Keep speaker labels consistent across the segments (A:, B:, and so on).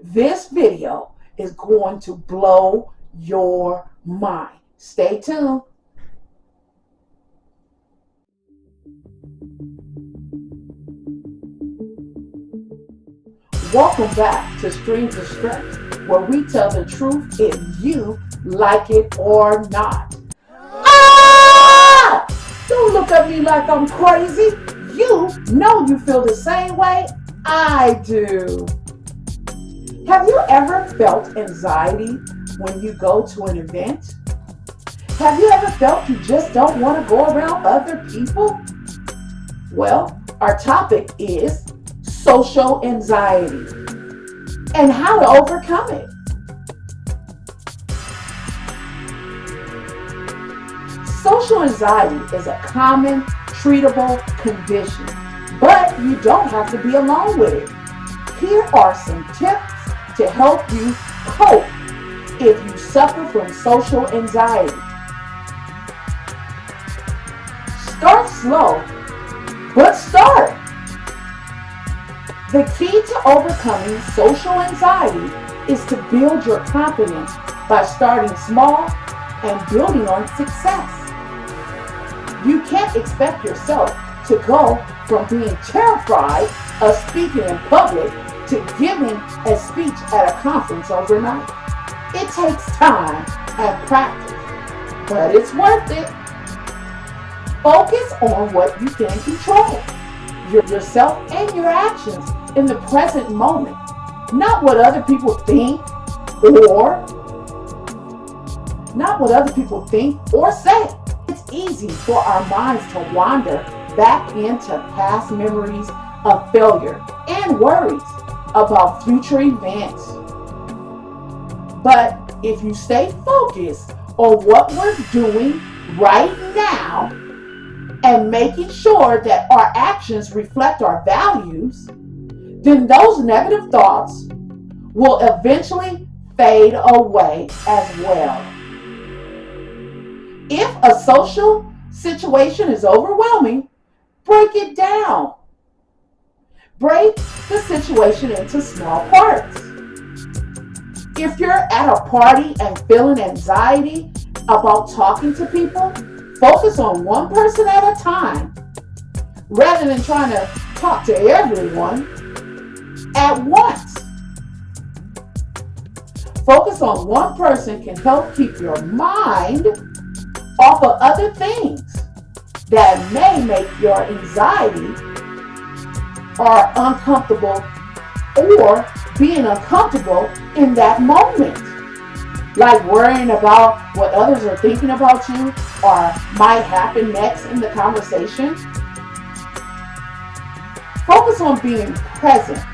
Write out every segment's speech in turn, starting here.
A: This video is going to blow your mind. Stay tuned. Welcome back to Streams of Strength, where we tell the truth if you like it or not. Ah! Don't look at me like I'm crazy. You know you feel the same way I do. Have you ever felt anxiety when you go to an event? Have you ever felt you just don't want to go around other people? Well, our topic is social anxiety and how to overcome it. Social anxiety is a common, treatable condition, but you don't have to be alone with it. Here are some tips to help you cope if you suffer from social anxiety. Start slow, but start. The key to overcoming social anxiety is to build your confidence by starting small and building on success. You can't expect yourself to go from being terrified of speaking in public to giving a speech at a conference overnight. It takes time and practice, but it's worth it. Focus on what you can control, yourself and your actions in the present moment, not what other people think or say. It's easy for our minds to wander back into past memories of failure and worries about future events. But if you stay focused on what we're doing right now and making sure that our actions reflect our values, then those negative thoughts will eventually fade away as well. If a social situation is overwhelming, break it down. Break the situation into small parts. If you're at a party and feeling anxiety about talking to people, focus on one person at a time rather than trying to talk to everyone at once. Focus on one person can help keep your mind off of other things that may make your anxiety or uncomfortable or being uncomfortable in that moment. Like worrying about what others are thinking about you or might happen next in the conversation. Focus on being present.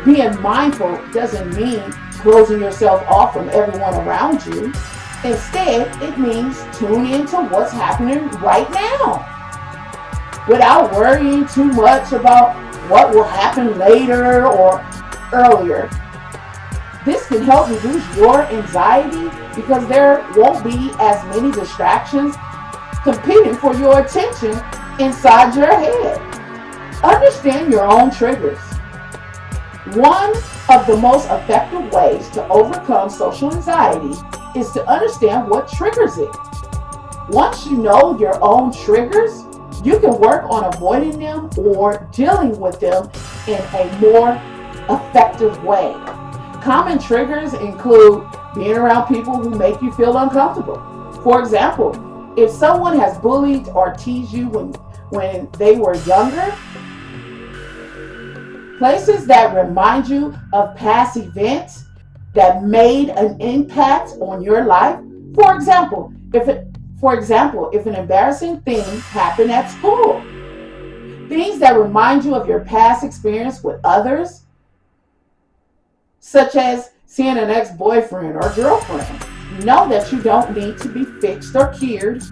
A: Being mindful doesn't mean closing yourself off from everyone around you. Instead, it means tuning into what's happening right now without worrying too much about what will happen later or earlier. This can help reduce your anxiety because there won't be as many distractions competing for your attention inside your head. Understand your own triggers. One of the most effective ways to overcome social anxiety is to understand what triggers it. Once you know your own triggers, you can work on avoiding them or dealing with them in a more effective way. Common triggers include being around people who make you feel uncomfortable. For example, if someone has bullied or teased you when they were younger, places that remind you of past events that made an impact on your life. For example, if an embarrassing thing happened at school, things that remind you of your past experience with others, such as seeing an ex-boyfriend or girlfriend. Know that you don't need to be fixed or cured.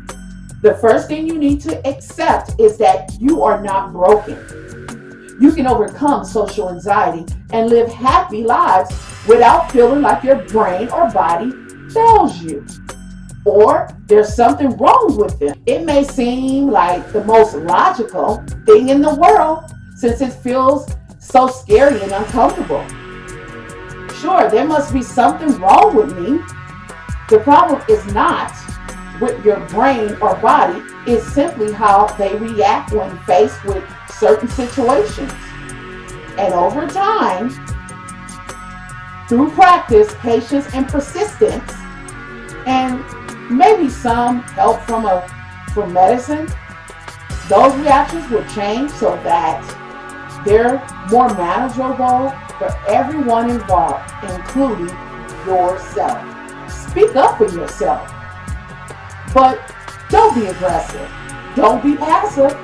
A: The first thing you need to accept is that you are not broken. You can overcome social anxiety and live happy lives without feeling like your brain or body fails you, or there's something wrong with them. It may seem like the most logical thing in the world since it feels so scary and uncomfortable. Sure, there must be something wrong with me. The problem is not with your brain or body, it's simply how they react when faced with certain situations. And over time, through practice, patience, and persistence, and maybe some help from medicine, those reactions will change so that they're more manageable for everyone involved, including yourself. Speak up for yourself, but don't be aggressive. Don't be passive.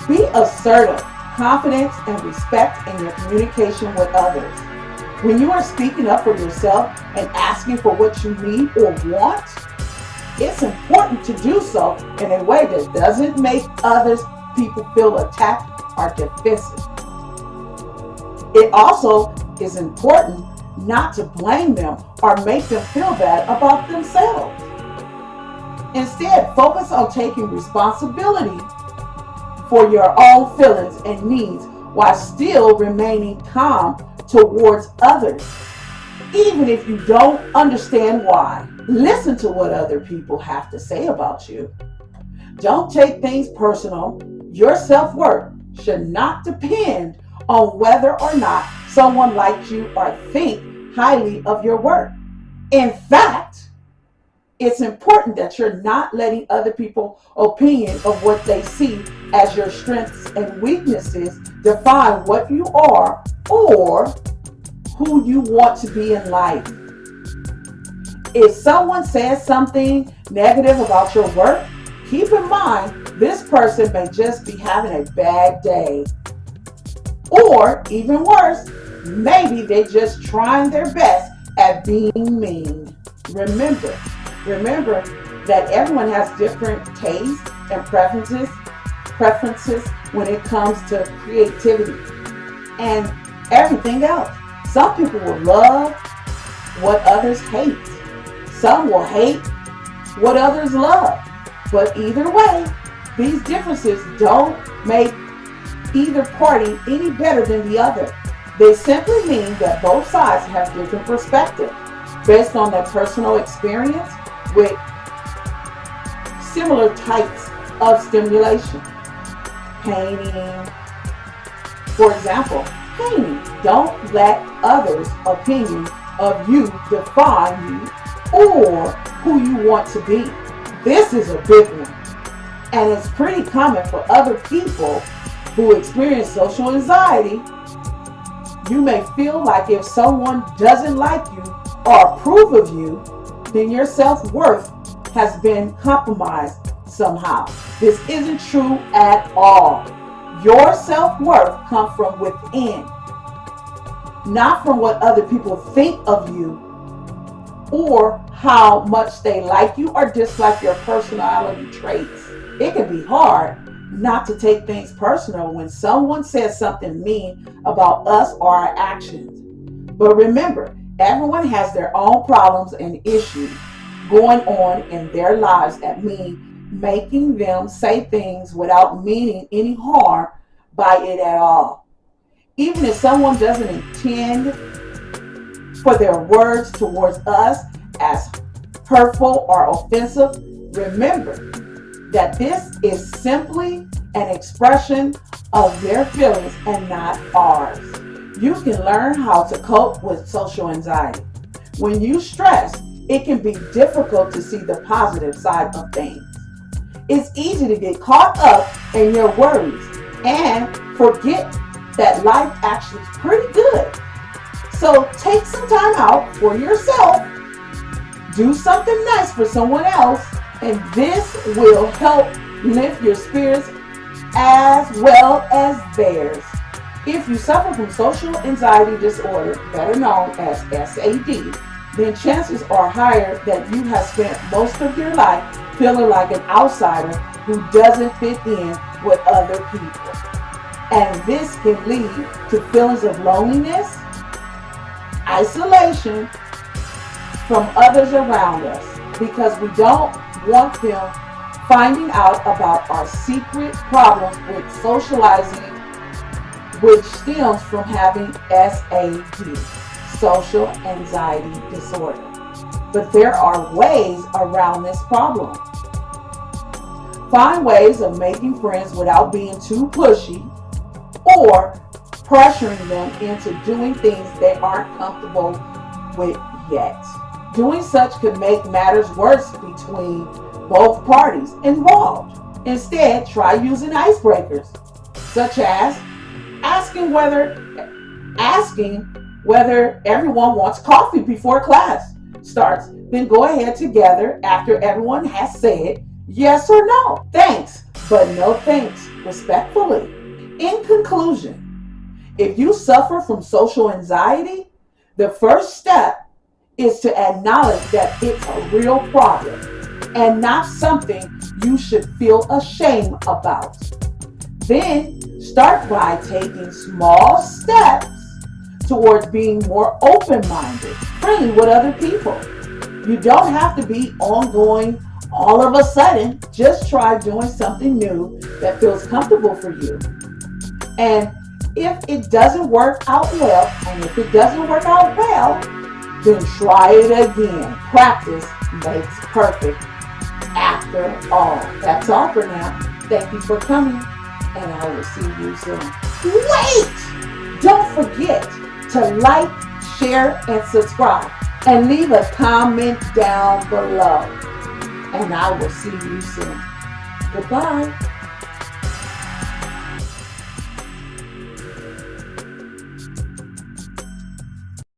A: Be assertive, confidence, and respect in your communication with others. When you are speaking up for yourself and asking for what you need or want, it's important to do so in a way that doesn't make others people feel attacked or defensive. It also is important not to blame them or make them feel bad about themselves. Instead, focus on taking responsibility for your own feelings and needs while still remaining calm towards others, even if you don't understand why. Listen to what other people have to say about you. Don't take things personal. Your self-worth should not depend on whether or not someone likes you or think highly of your work. In fact, it's important that you're not letting other people's opinion of what they see as your strengths and weaknesses define what you are or who you want to be in life. If someone says something negative about your work, keep in mind this person may just be having a bad day. Or even worse, maybe they're just trying their best at being mean. Remember that everyone has different tastes and preferences when it comes to creativity and everything else. Some people will love what others hate. Some will hate what others love. But either way, these differences don't make either party any better than the other. They simply mean that both sides have different perspectives based on their personal experience with similar types of stimulation. Painting, for example, painting. Don't let others' opinion of you define you or who you want to be. This is a big one, and it's pretty common for other people who experience social anxiety. You may feel like if someone doesn't like you or approve of you, then your self-worth has been compromised somehow. This isn't true at all. Your self-worth comes from within, not from what other people think of you or how much they like you or dislike your personality traits. It can be hard not to take things personal when someone says something mean about us or our actions. But remember, everyone has their own problems and issues going on in their lives that mean making them say things without meaning any harm by it at all. Even if someone doesn't intend for their words towards us as hurtful or offensive, remember that this is simply an expression of their feelings and not ours. You can learn how to cope with social anxiety. When you stress, it can be difficult to see the positive side of things. It's easy to get caught up in your worries and forget that life actually is pretty good. So take some time out for yourself. Do something nice for someone else, and this will help lift your spirits as well as theirs. If you suffer from social anxiety disorder, better known as SAD, then chances are higher that you have spent most of your life feeling like an outsider who doesn't fit in with other people. And this can lead to feelings of loneliness, isolation from others around us, because we don't want them finding out about our secret problems with socializing, which stems from having SAD. social anxiety disorder. But there are ways around this problem. Find ways of making friends without being too pushy or pressuring them into doing things they aren't comfortable with yet. Doing such could make matters worse between both parties involved. Instead, try using icebreakers, such as asking whether everyone wants coffee before class starts. Then go ahead together after everyone has said yes or no. Thanks, but no thanks, respectfully. In conclusion, if you suffer from social anxiety, the first step is to acknowledge that it's a real problem and not something you should feel ashamed about. Then start by taking small steps towards being more open-minded, friendly with other people. You don't have to be ongoing all of a sudden. Just try doing something new that feels comfortable for you. And if it doesn't work out well, then try it again. Practice makes perfect. After all, that's all for now. Thank you for coming, and I will see you soon. Wait! Don't forget to like, share, and subscribe, and leave a comment down below. And I will see you soon. Goodbye.